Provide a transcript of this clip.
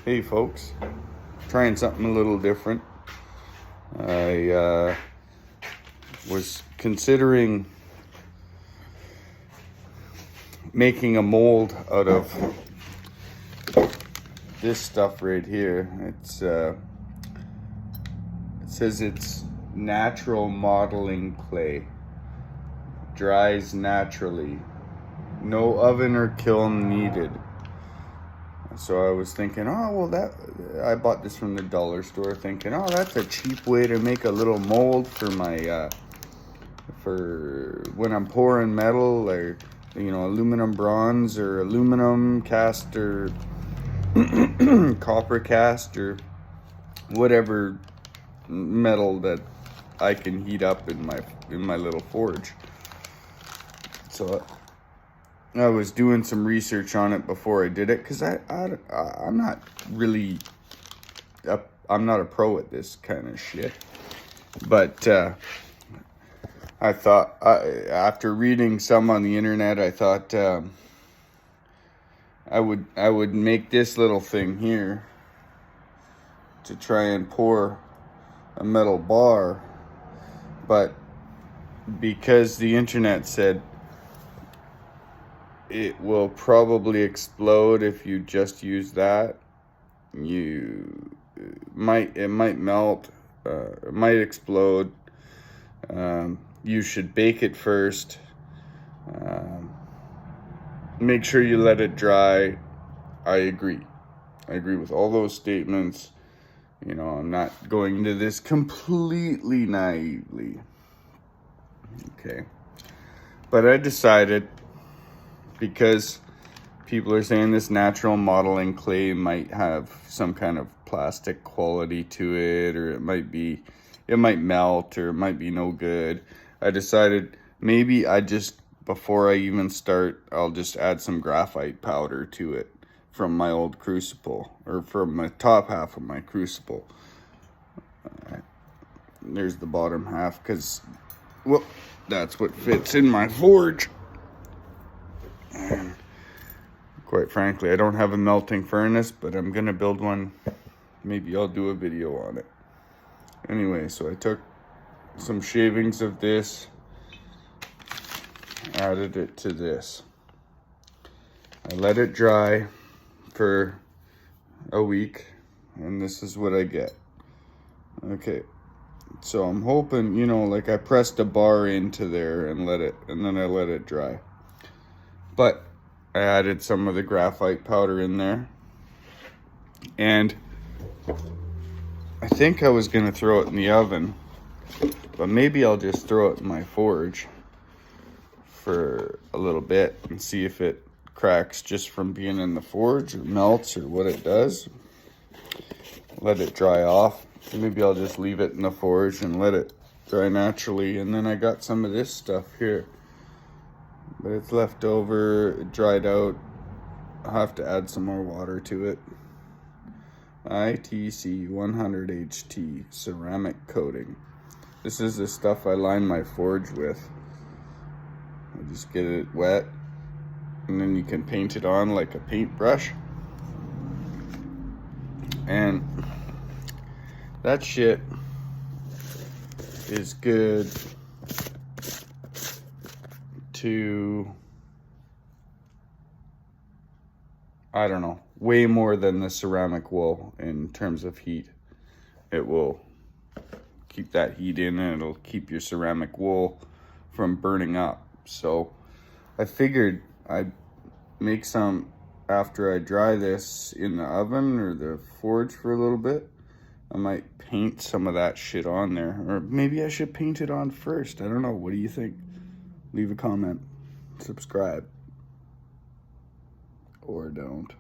Hey folks, trying something a little different. I was considering making a mold out of this stuff right here. It says it's natural modeling clay, dries naturally, no oven or kiln needed. So I was thinking, I bought this from the dollar store, thinking, oh, that's a cheap way to make a little mold for my, for when I'm pouring metal, or, aluminum bronze or aluminum cast or copper cast or whatever metal that I can heat up in my little forge. So I was doing some research on it before I did it, because I'm not really I'm not a pro at this kind of shit. But I thought, after reading some on the internet, I thought I would make this little thing here to try and pour a metal bar, but because the internet said it will probably explode if you just use that, it might melt, it might explode. You should bake it first. Make sure you let it dry. I agree with all those statements. I'm not going into this completely naively. Okay. But I decided, because people are saying this natural modeling clay might have some kind of plastic quality to it, or it might melt, or it might be no good. I decided maybe before I even start, I'll just add some graphite powder to it from my old crucible, or from my top half of my crucible. There's the bottom half, because, well, that's what fits in my forge. And quite frankly, I don't have a melting furnace, but I'm gonna build one. Maybe I'll do a video on it. Anyway, so I took some shavings of this, added it to this. I let it dry for a week, and this is what I get. Okay, so I'm hoping, like, I pressed a bar into there and then I let it dry. But I added some of the graphite powder in there, and I think I was gonna throw it in the oven, but maybe I'll just throw it in my forge for a little bit and see if it cracks just from being in the forge, or melts, or what it does. Let it dry off. Maybe I'll just leave it in the forge and let it dry naturally. And then I got some of this stuff here, but it's left over, it dried out. I'll have to add some more water to it. ITC 100 HT ceramic coating. This is the stuff I line my forge with. I just get it wet, and then you can paint it on like a paintbrush. And that shit is good to, I don't know, way more than the ceramic wool in terms of heat. It will keep that heat in, and it'll keep your ceramic wool from burning up. So I figured I'd make some after I dry this in the oven or the forge for a little bit. I might paint some of that shit on there, or maybe I should paint it on first. I don't know. What do you think? Leave a comment, subscribe, or don't.